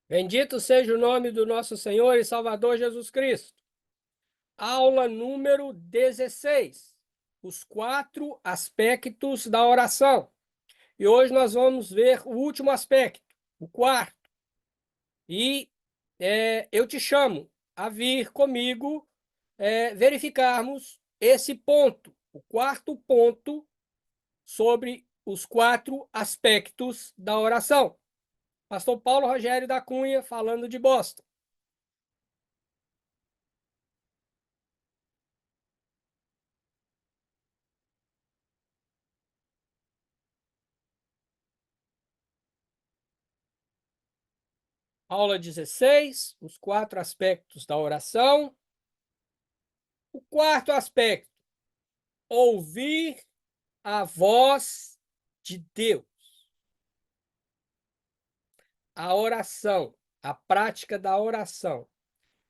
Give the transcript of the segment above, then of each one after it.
Bendito seja o nome do nosso Senhor e Salvador Jesus Cristo. Aula número 16. Os 4 aspectos da oração. E hoje nós vamos ver o último aspecto, o quarto. E eu te chamo a vir comigo verificarmos esse ponto, o quarto ponto sobre os 4 aspectos da oração. Pastor Paulo Rogério da Cunha, falando de Boston. Aula 16, os 4 aspectos da oração. O quarto aspecto, ouvir a voz de Deus. A oração, a prática da oração,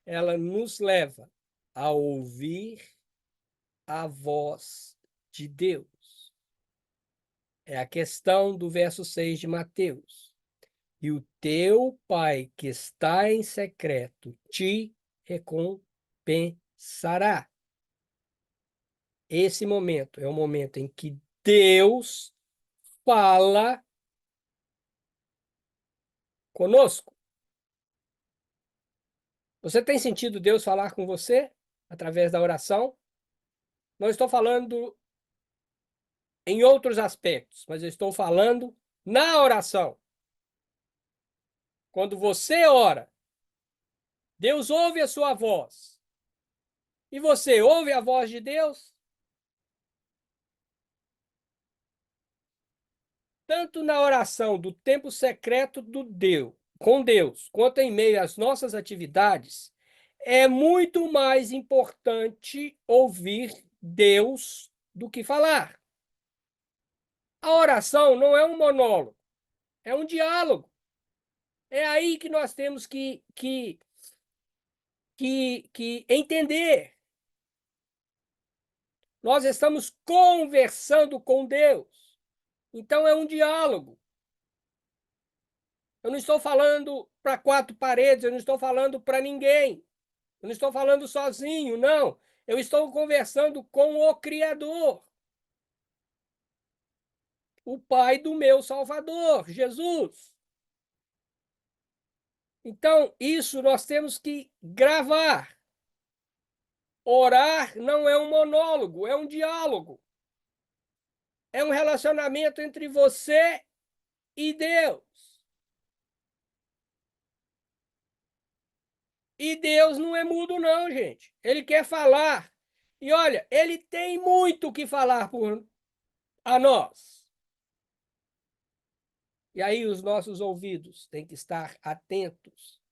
ela nos leva a ouvir a voz de Deus. É a questão do verso 6 de Mateus. E o teu Pai que está em secreto te recompensará. Esse momento é o momento em que Deus fala conosco. Você tem sentido Deus falar com você através da oração? Não estou falando em outros aspectos, mas eu estou falando na oração. Quando você ora, Deus ouve a sua voz. E você ouve a voz de Deus? Tanto na oração do tempo secreto com Deus, quanto em meio às nossas atividades, é muito mais importante ouvir Deus do que falar. A oração não é um monólogo, é um diálogo. É aí que nós temos que entender. Nós estamos conversando com Deus. Então é um diálogo. Eu não estou falando para 4 paredes, eu não estou falando para ninguém. Eu não estou falando sozinho, não. Eu estou conversando com o Criador. O Pai do meu Salvador, Jesus. Então, isso nós temos que gravar. Orar não é um monólogo, é um diálogo. É um relacionamento entre você e Deus. E Deus não é mudo, não, gente. Ele quer falar. E olha, ele tem muito o que falar a nós. E aí os nossos ouvidos têm que estar atentos,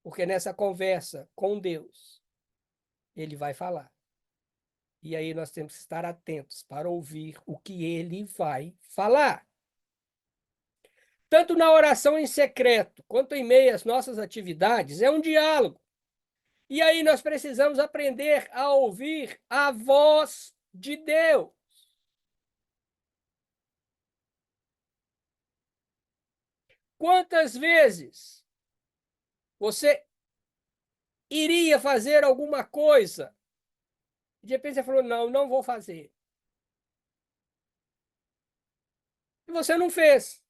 porque nessa conversa com Deus, ele vai falar. E aí nós temos que estar atentos para ouvir o que ele vai falar. Tanto na oração em secreto, quanto em meio às nossas atividades, é um diálogo. E aí nós precisamos aprender a ouvir a voz de Deus. Quantas vezes você iria fazer alguma coisa e de repente você falou, não, não vou fazer. E você não fez.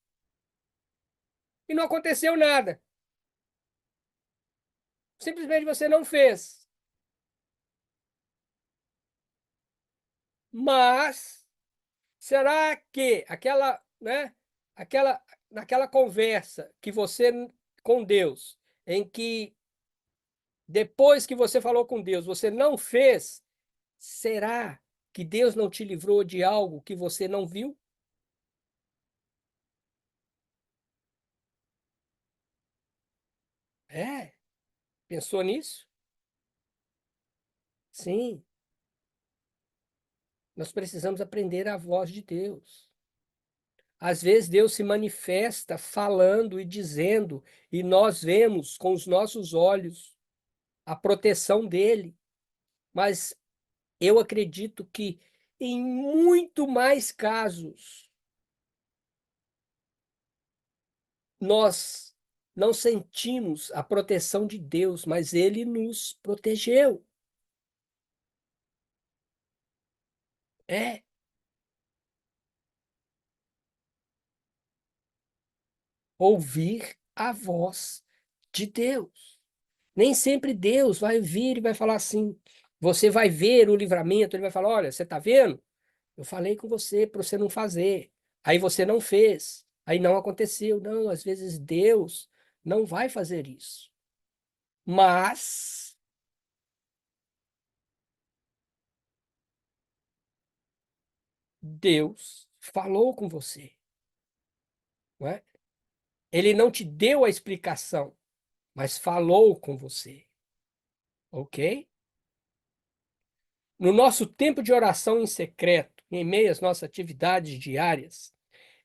E não aconteceu nada. Simplesmente você não fez. Mas será que naquela conversa que você com Deus, em que depois que você falou com Deus, você não fez, será que Deus não te livrou de algo que você não viu? É, pensou nisso? Sim, nós precisamos aprender a voz de Deus. Às vezes Deus se manifesta falando e dizendo, e nós vemos com os nossos olhos a proteção dele, mas eu acredito que em muito mais casos nós não sentimos a proteção de Deus, mas ele nos protegeu. É ouvir a voz de Deus. Nem sempre Deus vai vir e vai falar assim. Você vai ver o livramento, ele vai falar: olha, você está vendo? Eu falei com você para você não fazer. Aí você não fez. Aí não aconteceu. Não, às vezes Deus não vai fazer isso. Mas Deus falou com você, não é? Ele não te deu a explicação, mas falou com você, ok? No nosso tempo de oração em secreto, em meio às nossas atividades diárias,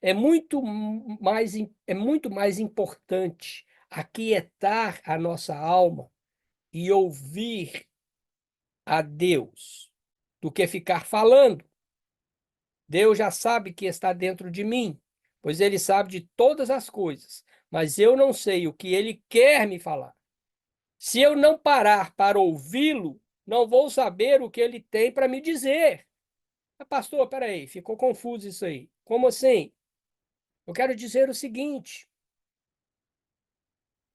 é muito mais importante aquietar a nossa alma e ouvir a Deus do que ficar falando. Deus já sabe que está dentro de mim, pois ele sabe de todas as coisas, mas eu não sei o que ele quer me falar. Se eu não parar para ouvi-lo, não vou saber o que ele tem para me dizer. Mas, pastor, peraí, ficou confuso isso aí. Como assim? Eu quero dizer o seguinte,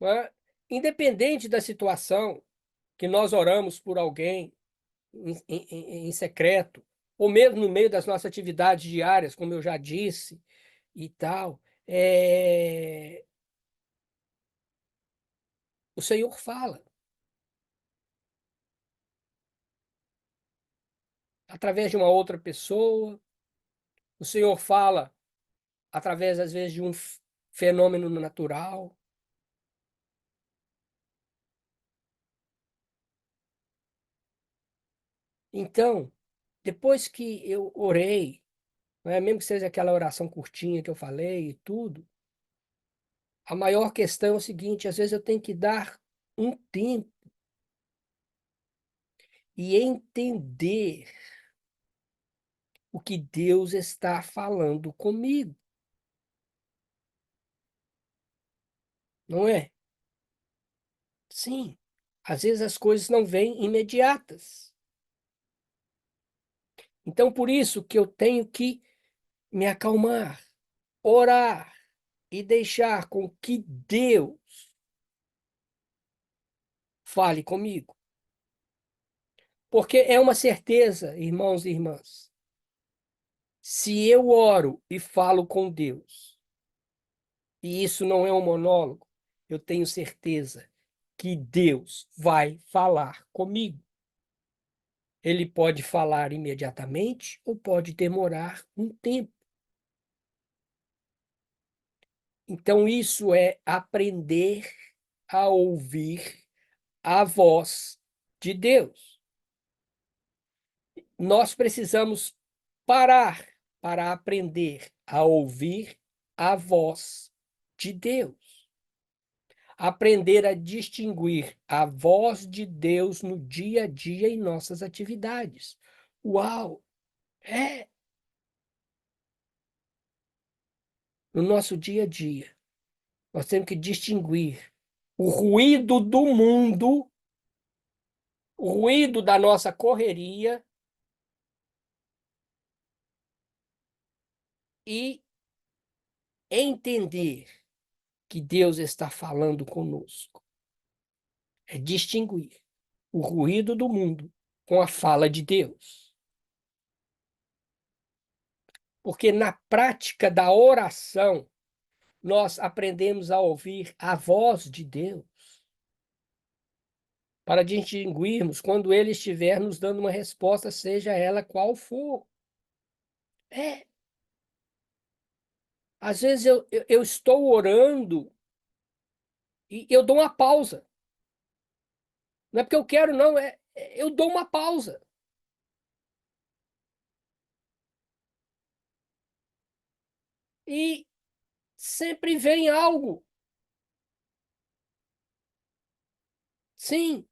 né? Independente da situação que nós oramos por alguém em secreto, ou mesmo no meio das nossas atividades diárias, como eu já disse, e tal, o Senhor fala através de uma outra pessoa, o Senhor fala através, às vezes, de um fenômeno natural. Então, depois que eu orei, né, mesmo que seja aquela oração curtinha que eu falei e tudo, a maior questão é o seguinte: às vezes eu tenho que dar um tempo e entender o que Deus está falando comigo, não é? Sim, às vezes as coisas não vêm imediatas. Então, por isso que eu tenho que me acalmar, orar e deixar com que Deus fale comigo. Porque é uma certeza, irmãos e irmãs, se eu oro e falo com Deus, e isso não é um monólogo, eu tenho certeza que Deus vai falar comigo. Ele pode falar imediatamente ou pode demorar um tempo. Então, isso é aprender a ouvir a voz de Deus. Nós precisamos parar para aprender a ouvir a voz de Deus. Aprender a distinguir a voz de Deus no dia a dia em nossas atividades. Uau! É no nosso dia a dia. Nós temos que distinguir o ruído do mundo, o ruído da nossa correria e entender que Deus está falando conosco. É distinguir o ruído do mundo com a fala de Deus. Porque na prática da oração, nós aprendemos a ouvir a voz de Deus para distinguirmos quando Ele estiver nos dando uma resposta, seja ela qual for. É, às vezes eu estou orando E eu dou uma pausa. Não é porque eu quero, não, eu dou uma pausa. E sempre vem algo. Sim,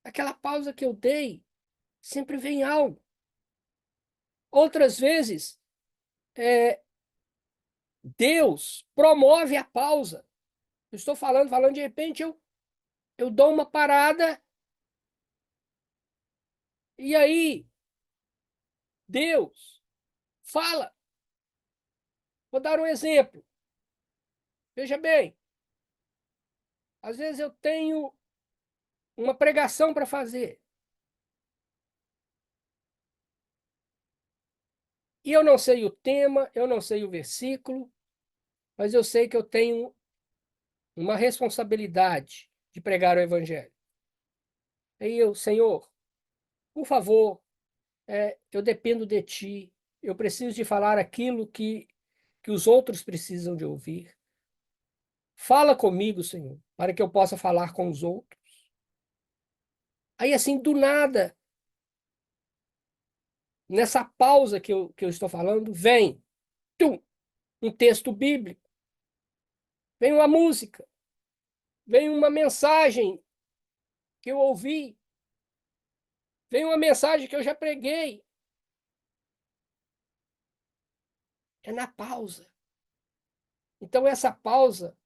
aquela pausa que eu dei, sempre vem algo. Outras vezes, é, Deus promove a pausa. Eu estou falando, de repente eu dou uma parada e aí Deus fala. Vou dar um exemplo. Veja bem, às vezes eu tenho uma pregação para fazer e eu não sei o tema, eu não sei o versículo, mas eu sei que eu tenho uma responsabilidade de pregar o evangelho. Aí eu, Senhor, por favor, eu dependo de ti, eu preciso de falar aquilo que os outros precisam de ouvir. Fala comigo, Senhor, para que eu possa falar com os outros. Aí, assim, do nada, nessa pausa que eu estou falando, vem tum, um texto bíblico, vem uma música, vem uma mensagem que eu ouvi, vem uma mensagem que eu já preguei. É na pausa. Então, essa pausa,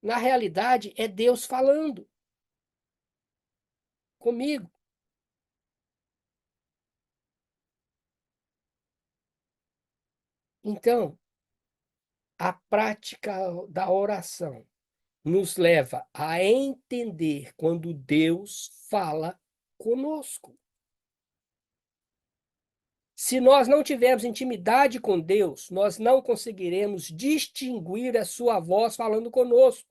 na realidade, é Deus falando comigo. Então, a prática da oração nos leva a entender quando Deus fala conosco. Se nós não tivermos intimidade com Deus, nós não conseguiremos distinguir a sua voz falando conosco.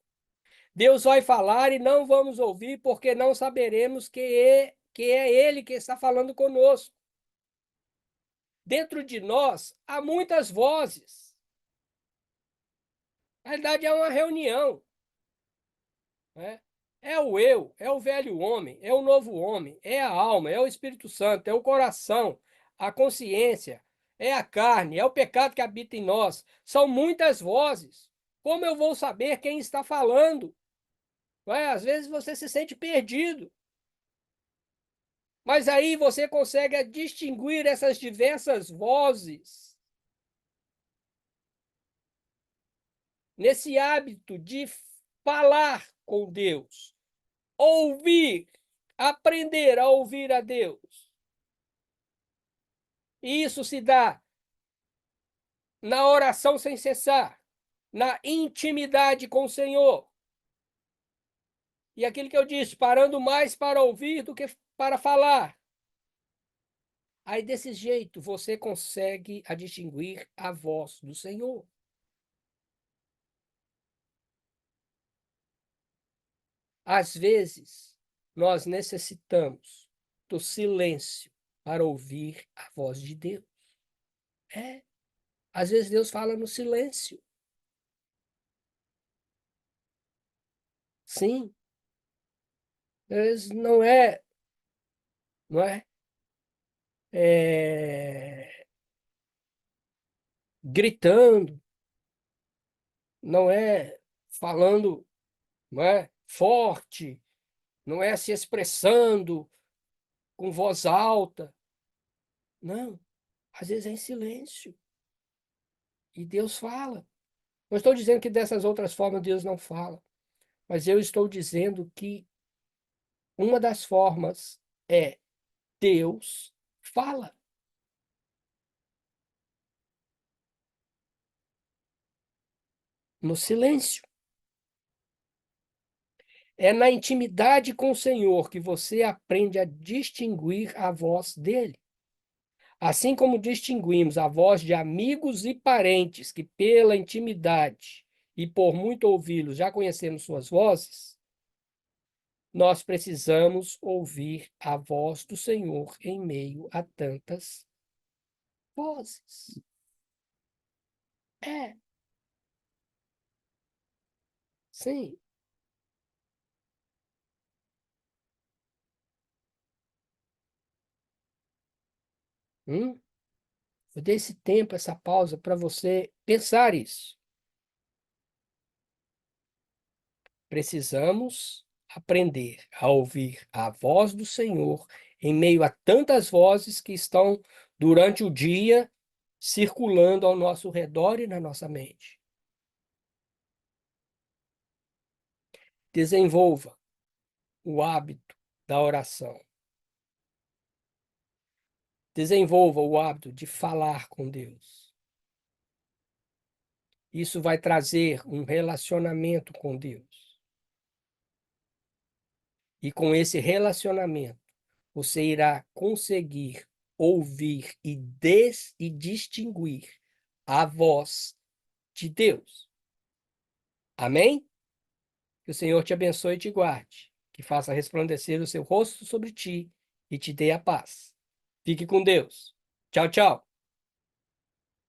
Deus vai falar e não vamos ouvir porque não saberemos que é Ele que está falando conosco. Dentro de nós há muitas vozes. Na verdade, é uma reunião. Né? É o eu, é o velho homem, é o novo homem, é a alma, é o Espírito Santo, é o coração, a consciência, é a carne, é o pecado que habita em nós. São muitas vozes. Como eu vou saber quem está falando? Às vezes você se sente perdido, mas aí você consegue distinguir essas diversas vozes nesse hábito de falar com Deus, ouvir, aprender a ouvir a Deus. E isso se dá na oração sem cessar, na intimidade com o Senhor. E aquilo que eu disse, parando mais para ouvir do que para falar. Aí, desse jeito, você consegue distinguir a voz do Senhor. Às vezes, nós necessitamos do silêncio para ouvir a voz de Deus. É. Às vezes Deus fala no silêncio. Sim. Às vezes não é, gritando, não é falando, não é forte, não é se expressando com voz alta. Não. Às vezes é em silêncio. E Deus fala. Não estou dizendo que dessas outras formas Deus não fala, mas eu estou dizendo que uma das formas é Deus fala no silêncio. É na intimidade com o Senhor que você aprende a distinguir a voz dele. Assim como distinguimos a voz de amigos e parentes que, pela intimidade e por muito ouvi-los, já conhecemos suas vozes, nós precisamos ouvir a voz do Senhor em meio a tantas vozes. É, sim. Hum? Eu dei esse tempo, essa pausa para você pensar isso. Precisamos aprender a ouvir a voz do Senhor em meio a tantas vozes que estão durante o dia circulando ao nosso redor e na nossa mente. Desenvolva o hábito da oração. Desenvolva o hábito de falar com Deus. Isso vai trazer um relacionamento com Deus. E com esse relacionamento, você irá conseguir ouvir e distinguir a voz de Deus. Amém? Que o Senhor te abençoe e te guarde, que faça resplandecer o seu rosto sobre ti e te dê a paz. Fique com Deus. Tchau, tchau.